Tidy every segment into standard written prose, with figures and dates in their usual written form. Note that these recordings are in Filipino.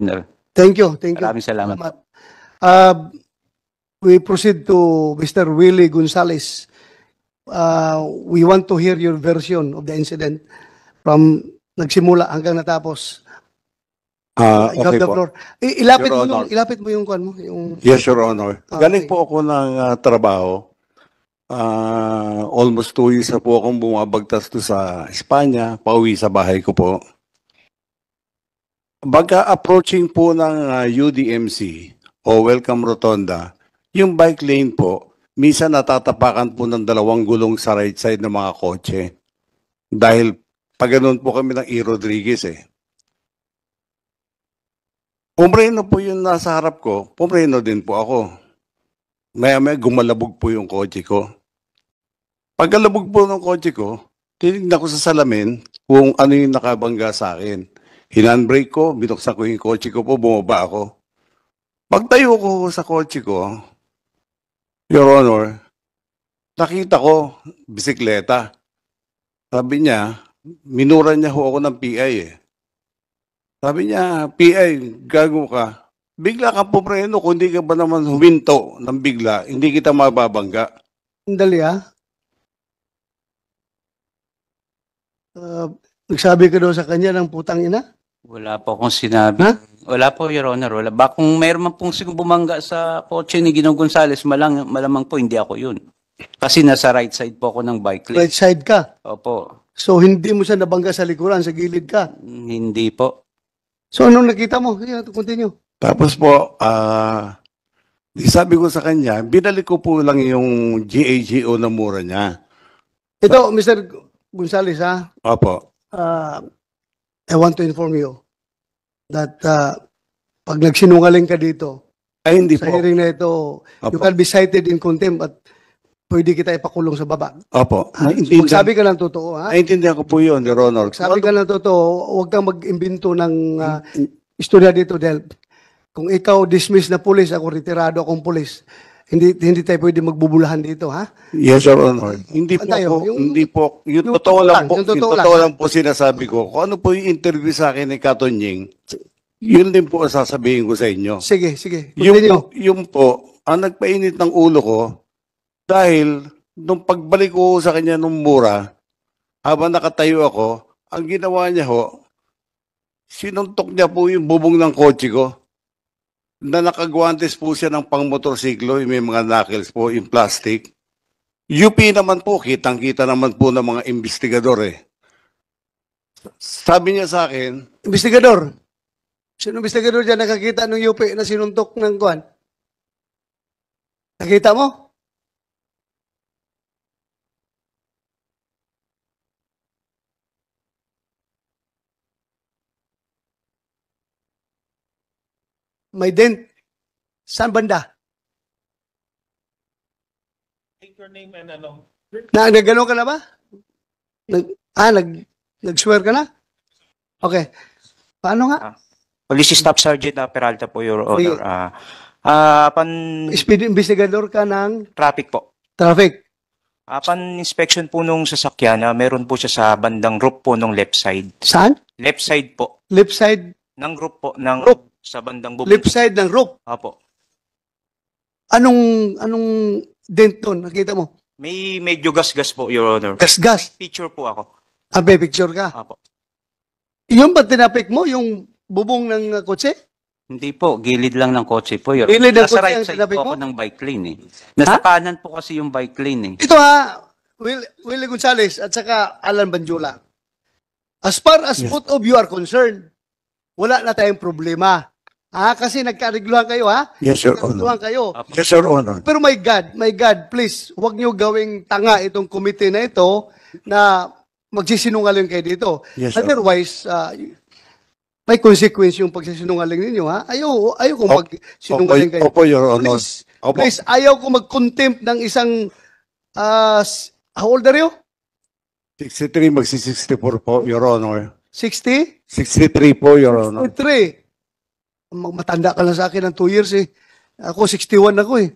No. Thank you. Thank you. Maraming salamat. We proceed to Mr. Willie Gonzales. We want to hear your version of the incident from nagsimula hanggang natapos. You have Okay the po. floor. Ilapit Your mo Honor. ilapit mo yung kwan mo, yung Yes, Your Honor. Okay. Galing po ako ng trabaho. Almost 2 years na po akong bumabagtas to sa Espanya, pauwi sa bahay ko po. Baga approaching po ng UDMC o Welcome Rotonda, yung bike lane po, minsan natatapakan po ng 2 gulong sa right side ng mga kotse. Dahil pag ganun po kami ng E. Rodriguez eh. Pumreno po yung nasa harap ko, pumreno din po ako. Maya-maya gumalabog po yung kotse ko. Pagkalabog po ng kotse ko, tinignan ko sa salamin kung ano yung nakabangga sa akin. Hinandbrake ko, binuksan ko yung kotse ko po, bumaba ako. Pagtayo ko sa kotse ko, Your Honor, nakita ko bisikleta. Sabi niya, minura niya ho ako ng PI eh. Sabi niya, PI, gago ka. Bigla ka pupreno, kung hindi ka ba naman huminto ng bigla, hindi kita mababangga. Dali nagsabi ka daw sa kanya ng putang ina? Wala po akong sinabi. Ha? Wala po, Your Honor. Wala. Kung mayroon man pong bumangga sa kotse ni Ginong Gonzales, malamang po hindi ako yun. Kasi nasa right side po ako ng bike lane. Right side ka. Opo. So hindi mo siya nabangga sa likuran, sa gilid ka. Hindi po. So anong nakita mo? Yeah, continue. Tapos po, sabi ko sa kanya, binalik ko po lang yung GAGO na mura niya. Ito, Mr. Gonzales, Opo. I want to inform you that pag nagsinungaling ka dito, Ay, hindi sa po. hearing na ito, you Opo. can be cited in contempt at pwede kita ipakulong sa baba. Opo. Magsabi ka ng totoo, ha? Naintindihan ko po yun, Your Honor. Sabi ka ng totoo, huwag kang mag-imbento ng istorya dito dahil kung ikaw dismiss na pulis, ako retirado akong pulis, hindi tayo pwede magbubulahan dito, ha? Yes, Your Honor. Hindi po Tayo, ako, hindi po, yung yung totoo lang po, yung totoo yung totoo lang po sinasabi ko. Kung ano po yung interview sa akin ni Katonying, yun din po ang sasabihin ko sa inyo. Sige. Continue. Yung po, ang nagpainit ng ulo ko, dahil nung pagbalik ko sa kanya nung mura, habang nakatayo ako, ang ginawa niya ho, sinuntok niya po yung bubong ng kotse ko, na nakagwantes po siya ng pang-motorsiklo, yung may mga knuckles po, yung plastic. UP naman po, kitang-kita naman po ng mga investigador eh. Sabi niya sa akin, Investigador. Sino investigador dyan nakakita ng UP na sinuntok ng kuwan? Nakita mo? May dent. Saan banda? Take your name and ano. Nagano ka na ba? Nag-swear ka na? Okay. Paano nga? Police Staff Sergeant Peralta po, Your Sige. Honor. Speed investigador ka ng Traffic po. traffic. Upon inspection po nung sasakyan, meron po siya sa bandang roof po nung left side. Saan? Left side po. Left side. Ng roof po. Ng Roof. Sa bandang bubong. Left side ng roof. Apo. Anong dent doon? Nakita mo? May medyo gas-gas po, Your Honor. Gas-gas. Picture po ako. May picture ka. Apo. Yung ba tinapik mo? Yung bubong ng kotse? Hindi po. Gilid lang ng kotse po. Your Gilid ng Nasa kotse right ang side sinabi po mo? ako ng bike lane eh. Nasa kanan po kasi yung bike lane eh. Ito Willie Gonzales at saka Alan Banjula. As far as both of you are concerned, wala na tayong problema. Kasi nagkarigluhan kayo, ha? Yes, Your Nagkarigluhan Honor. kayo. Yes, Your Honor. Pero my God, please, huwag nyo gawing tanga itong committee na ito na magsisinungaling kayo dito. Yes, sir. Otherwise, may consequence yung pagsisinungaling ninyo, ha? Ayaw kong magsinungaling kayo. Opo, Your Honor. Please, ayaw ko mag-contempt ng isang, how old are you? 63, magsi-64 po, Your Honor. 60? 63 po, Your Honor. 63. Matanda ka lang sa akin ng 2 years eh. Ako 61 ako eh.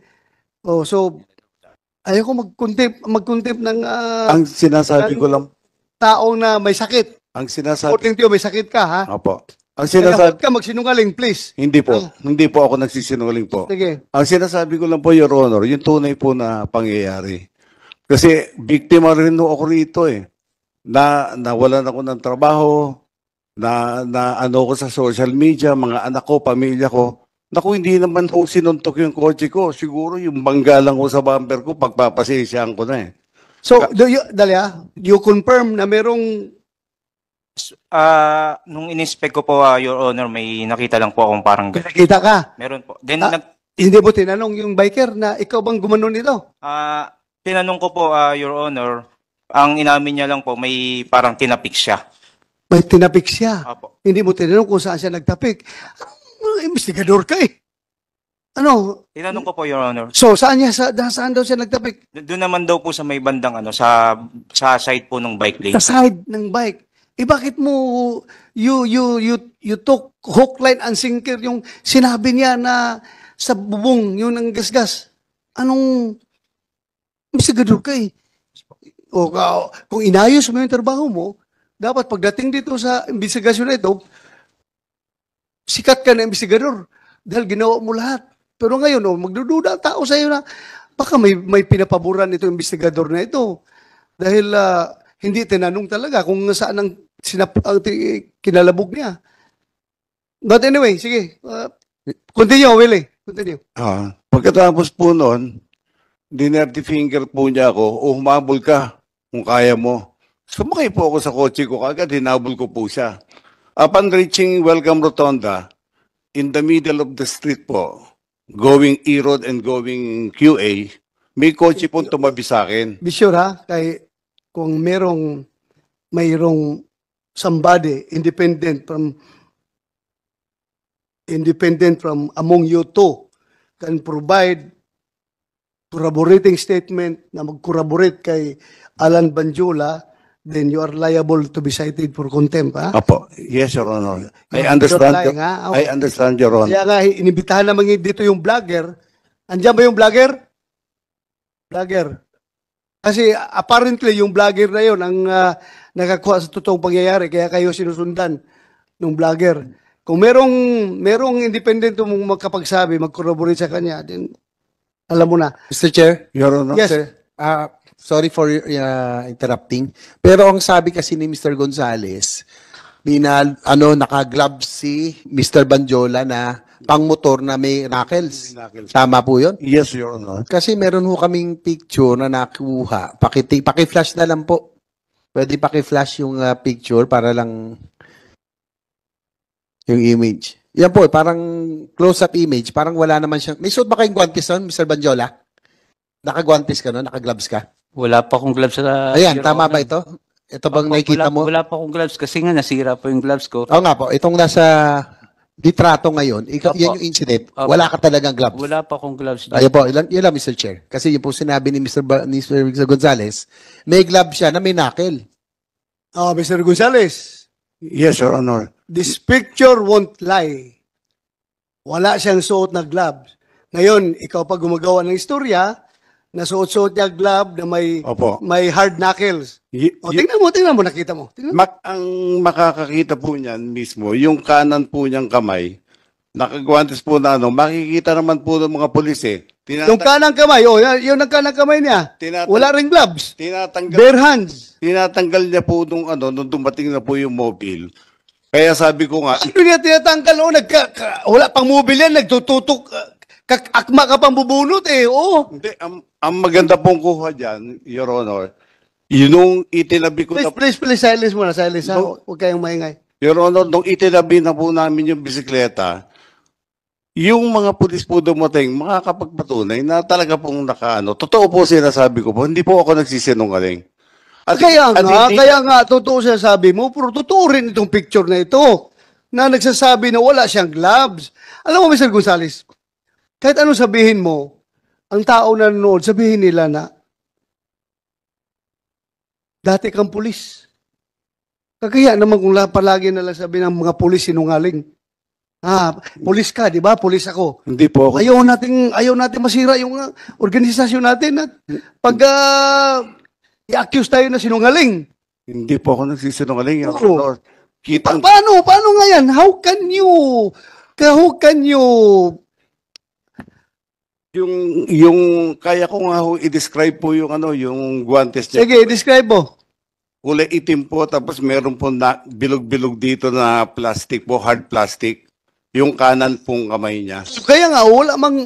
So ayaw ko mag-contempt ng Ang sinasabi ko lang, taong na may sakit. ang sinasabi, According to you, may sakit ka, ha? opo. Ang Kaya sinasabi, huwag ka magsinungaling, please. hindi po ako nagsisinungaling po. Sige. Ang sinasabi ko lang po, Your Honor, yung tunay po na pangyayari. Kasi biktima rin ako rito eh. Nawalan ako ng trabaho, na ano ko sa social media, mga anak ko, pamilya ko. Naku, hindi naman po sinuntok yung kotse ko. Siguro yung bangga lang ko sa bumper ko, pagpapasensyahan ko na eh. So, you confirm na merong Nung in-inspect ko po, Your Honor, may nakita lang po akong parang kita ka? meron po. Then, Hindi mo tinanong yung biker na ikaw bang gumanon nito? tinanong ko po, Your Honor, ang inamin niya lang po, may parang tinapik siya. May tinapik siya. Apo. Hindi mo tinanong kung saan siya nagtapik. Investigador ka eh. Ano? Tinanong ko po, Your Honor. So, saan daw siya nagtapik? Doon naman daw po sa may bandang sa side po ng bike lane. Sa side ng bike. Eh bakit mo you took hook, line, and sinker yung sinabi niya na sa bubong yun ang gasgas? Anong investigador ka eh? O kung inayos mo yung trabaho mo, dapat pagdating dito sa investigasyon na ito, sikat ka na investigador dahil ginawa mo lahat. Pero ngayon, magdududa ang tao sa iyo na baka may pinapaboran ito investigador na ito. Dahil hindi tinanong talaga kung saan ang kinalabog niya. But anyway, sige. Continue, Willie. Continue. Pagkatapos po noon, dinerty finger po niya ako, humabol ka kung kaya mo. Sumakay po ako sa kotse ko, kagad hinabol ko po siya. Upon reaching Welcome Rotonda, in the middle of the street po, going E-Road and going QA, may kotse po tumabi sa akin. Be sure ha, kung mayroong somebody independent from among you two can provide corroborating statement na mag-corroborate kay Alan Banjola, then you are liable to be cited for contempt, ha? Apo. Yes, Your Honor. I understand. Lying, ha? I understand, Your Honor. Kaya nga, inibitahan naman dito yung vlogger. Andiyan ba yung vlogger? Vlogger. Kasi apparently yung vlogger na yun ang nakakuha sa totoong pangyayari, kaya kayo sinusundan ng vlogger. Kung merong independent mong makapagsabi, mag-corroborate sa kanya, then alam mo na. Mr. Chair, Your Honor. Yes. sir, sorry for interrupting. Pero ang sabi kasi ni Mr. Gonzales, naka-gloves si Mr. Banjola na pang-motor na may knuckles. Tama po yun? Yes, Your Honor. Kasi meron ho kaming picture na nakuha. Paki-flash na lang po. Pwede paki-flash yung picture para lang yung image. Yan po, parang close-up image. Parang wala naman siya. May suot ba kayong guantes nun, Mr. Banjola? Naka-guantes ka nun? Naka-gloves ka? Wala pa akong gloves sa... Ayan, tama ba ito? Ito bang nakikita mo? Wala pa akong gloves kasi nga nasira po yung gloves ko. Oo nga po, itong nasa litrato ngayon, Opo. yan yung incident, Opo. wala ka talagang gloves. Wala pa akong gloves. Ayun po, yun lang Mr. Chair. Kasi yun po sinabi ni Mr. Gonzales, may glove siya na may knuckle. Mr. Gonzales, Yes, Your Honor. this picture won't lie. Wala siyang suot na gloves. Ngayon, ikaw pa gumagawa ng istorya, nasuot-suot niya glove na Opo. may hard knuckles. Tingnan mo, nakita mo. Tingnan mo. Ang makakakita po niyan mismo, yung kanan po niyang kamay, nakagwantes po na makikita naman po ng mga pulis eh. Yung kanang kamay, yun ang kanang kamay niya. Wala ring gloves. Bare hands. Tinatanggal niya po nung dumating na po yung mobile. Kaya sabi ko nga, Ano niya tinatanggal? Wala pang mobile yan, nagtututok. Akma ka pang bubunot eh. hindi, ang maganda pong kuha dyan, Your Honor, yung itinabi ko na, Please, silence muna, silence ha. No. Huwag kayong maingay. Your Honor, nung itinabi na po namin yung bisikleta, yung mga pulis po dumating, makakapagpatunay na talaga pong totoo po sinasabi ko po, hindi po ako nagsisinungaling. Kaya nga, totoo siya sabi mo, pero totoo rin itong picture na ito, na nagsasabi na wala siyang gloves. Alam mo, Mr. Gonzales, kahit anong sabihin mo, ang tao na nanonood, sabihin nila na, dati kang pulis. Kagaya naman kung palagi nalang sabi ng mga pulis sinungaling. Pulis ka, di ba? Pulis ako. Hindi po ako. Ayaw natin masira yung organisasyon natin at pag i-accuse tayo na sinungaling. Hindi po ako nagsisinungaling, Your Oo. Honor. Kitang, Paano nga yan? How can you yung kaya ko nga ho i-describe po yung yung guantes niya. sige, describe mo. Kulay itim po, tapos meron po na bilog-bilog dito na plastic po, hard plastic. Yung kanan pong kamay niya. Kaya nga, wala mang,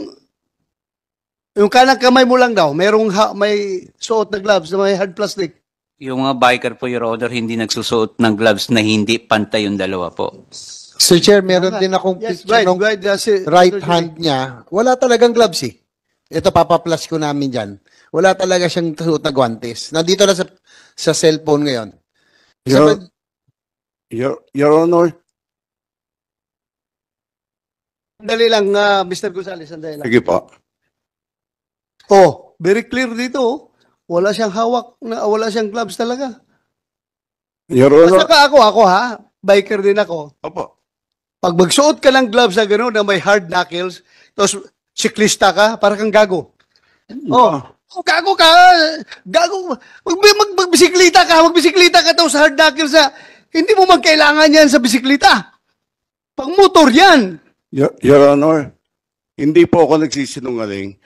yung kanang kamay mo lang daw, may suot na gloves na may hard plastic. Yung mga biker po, Your Honor, hindi nagsusuot ng gloves na hindi pantay yung dalawa po. Sir Chair, meron din akong Yes, picture ng right, right hand niya. Wala talagang gloves eh. Ito, papaplas ko namin dyan. Wala talaga siyang suot na guantes. Nandito na sa cellphone ngayon. Your Honor, Sandali lang, Mr. Gonzales, sandali lang. sige po. Oh, very clear dito. Oh. Wala siyang hawak, wala siyang gloves talaga. Your At Honor, saka ako ha, biker din ako. opo. Pag magsuot ka ng gloves na gano'n na may hard knuckles, tapos siklista ka, para kang gago. Oh, gago ka. Gago. Magbisiklita ka tapos hard knuckles na, hindi mo magkailangan yan sa bisiklita. Pang motor yan. Your Honor, hindi po ako nagsisinungaling.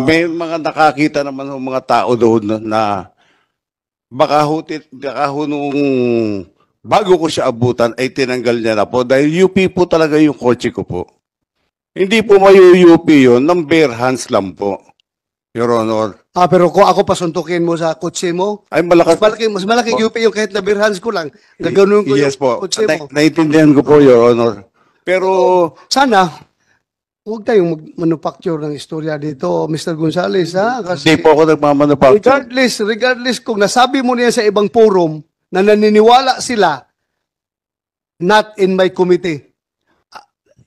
May mga nakakita naman ng mga tao doon na baka ho nung bago ko siya abutan ay tinanggal niya na po dahil UP po talaga yung kotse ko po. Hindi po mayu-UP yun, ng bare hands lang po, Your Honor. Pero kung ako pasuntukin mo sa kotse mo, Ay malakas. mas malaki UP yung kahit na bare hands ko lang. Gaganon ko Yes yung po. kotse mo. Naiintindihan ko po, Your Honor. Pero Sana, huwag tayong manufacture ng istorya dito, Mr. Gonzales, ha? Kasi hindi po ako nagmamanufacture. regardless kung nasabi mo niya sa ibang forum na naniniwala sila, not in my committee.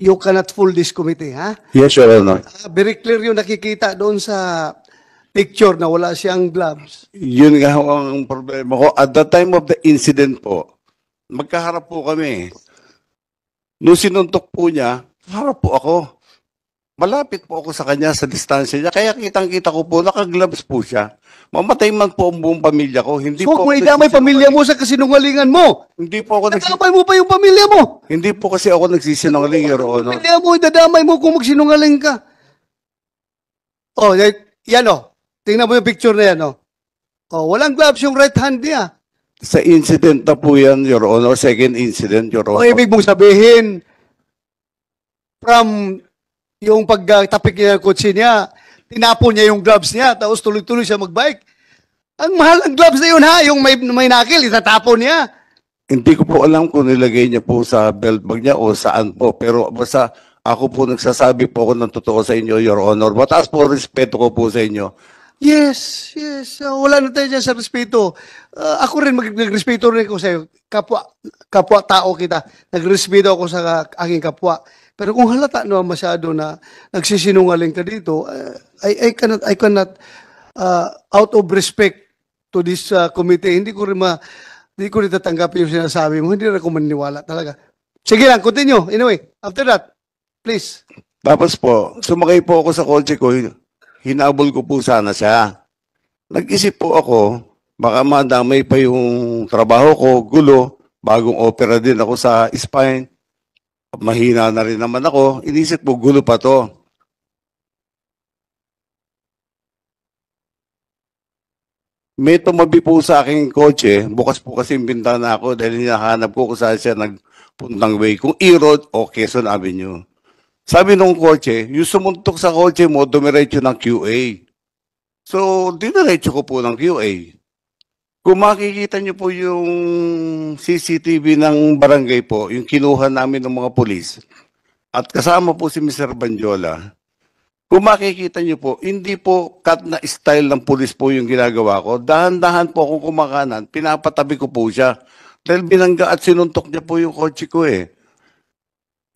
You cannot fool this committee, ha? Yes, Your Honor. Very clear yung nakikita doon sa picture na wala siyang gloves. Yun nga ho ang problema ko. At the time of the incident po, magkaharap po kami. Nung sinuntok po niya, harap po ako. Malapit po ako sa kanya sa distansya niya. Kaya kitang-kita ko po, naka-gloves po siya. Mamatay man po ang buong pamilya ko. Hindi So, po kung idamay pamilya mo sa kasinungalingan mo, Hindi po ako idamay mo pa yung pamilya mo. Hindi po kasi ako nagsisinungaling, Your Honor. Pamilya mo, idadamay mo kung magsinungaling ka. Oh, yan o. Tingnan mo yung picture na yan o. Oh, walang gloves yung right hand niya. Sa incident na po yan, Your Honor. Second incident, Your O Honor. ibig mong sabihin, from yung pagtapik niya ng kotse niya, tinapon niya yung gloves niya, tapos tuloy-tuloy siya magbike. Ang mahal ng gloves na yun ha, yung may nakil, itatapon niya. Hindi ko po alam kung nilagay niya po sa belt bag niya o saan po. Pero basta ako po nagsasabi po ako ng totoo sa inyo, Your Honor. Mataas po respeto ko po sa inyo. Yes. Wala na tayo dyan sa respeto. Ako rin, nagrespeto rin ako sa iyo. Kapwa tao kita. Nagrespeto ako sa aking kapwa. Pero kung halata naman masyado na nagsisinungaling ka dito, I cannot out of respect to this committee, hindi ko rin tatanggapin yung sinasabi mo. Hindi rin ako maniniwala talaga. Sige lang, continue. Anyway, after that, please. Tapos po, sumakay po ako sa kotse ko. Hinabol ko po sana siya. Nag-isip po ako, baka madamay pa yung trabaho ko, gulo, bagong opera din ako sa spine. Mahina na rin naman ako. Inisip po, gulo pa to. May tumabi po sa aking kotse, bukas po kasi yung bintana ako dahil hinahanap ko kung saan siya nagpuntang way, kung E-Road o Quezon Avenue. Sabi nung kotse, yung sumuntok sa kotse mo, dumiretso ng QA. So, diniretso ko po ng QA. Kung makikita niyo po yung CCTV ng barangay po, yung kinuha namin ng mga pulis, at kasama po si Mr. Banjola, kung makikita niyo po, hindi po cut na style ng pulis po yung ginagawa ko. Dahan-dahan po akong kumakanan, pinapatabi ko po siya. Dahil binangga at sinuntok niya po yung kotse ko eh.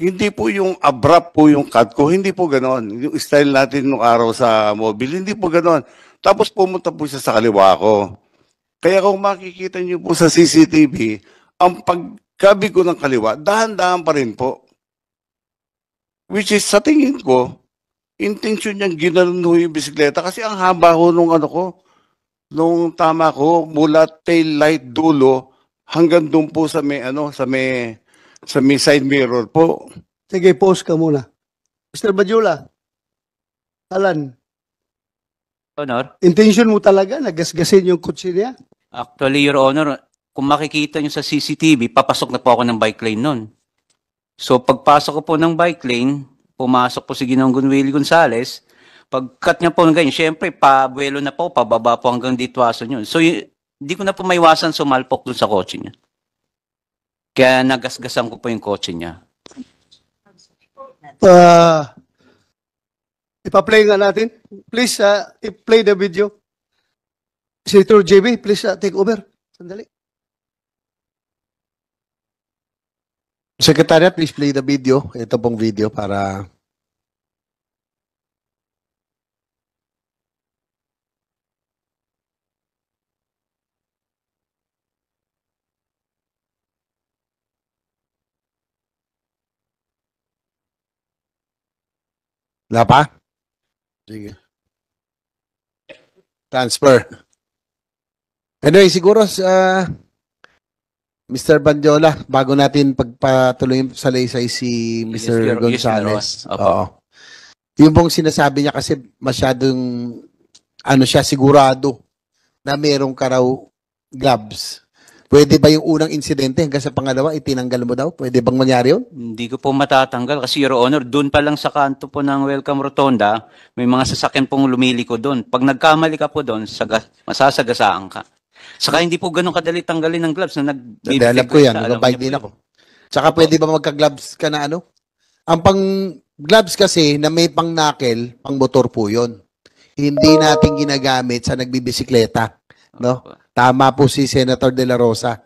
Hindi po yung abrupt po yung cut ko, hindi po ganon. Yung style natin nung araw sa mobile, hindi po ganon. Tapos pumunta po siya sa kaliwa ko. Kaya kung makikita niyo po sa CCTV, ang pagkabi ko ng kaliwa, dahan-dahan pa rin po. Which is, sa tingin ko, intention niyang ginanon ho yung bisikleta kasi ang haba ko nung tama ko, mula tail light dulo, hanggang doon po sa may ano, sa may side mirror po. Sige, pause ka muna. Mr. Badjula, Alan, Honor, intention mo talaga na gasgasin yung kotse niya? actually, Your Honor, kung makikita nyo sa CCTV, papasok na po ako ng bike lane nun. So, pagpasok ko po ng bike lane, pumasok po si Ginoong Willie Gonzales, pagkat niya po ng ganyan, syempre, pabuelo na po, pababa po hanggang ditwaso yun. So, hindi ko na po maiwasan sumalpok dun sa kotse niya. Kaya nagasgasan ko po yung kotse niya. Ipa-play nga natin. Please, i-play the video. Senator JB, please take over. Sandali. Secretariat, please play the video. Ito pong video para... Wala pa? Sige. Transfer. Anyway, siguro Mr. Bandiola, bago natin pagpatuloy sa laysay si Mr. Yes, Gonzales. Your Honor. Oo. Yung pong sinasabi niya kasi masyadong siya sigurado na merong karaw gloves. Pwede ba yung unang insidente hanggang sa pangalawa itinanggal mo daw? Pwede bang mangyari yun? Hindi ko po matatanggal kasi, Your Honor, doon pa lang sa kanto po ng Welcome Rotonda, may mga sasakyan pong lumiliko doon. Pag nagkamali ka po doon, masasagasaan ka. Saka hindi po ganun kadali tanggalin ng gloves na Dahil alam ko yan, nagbabike din ako. Tsaka pwede ba magka-gloves ka na ano? Ang pang-gloves kasi na may pang-knuckle, pang-motor po yun. Hindi natin ginagamit sa nagbibisikleta. No? Tama po si Senator De La Rosa.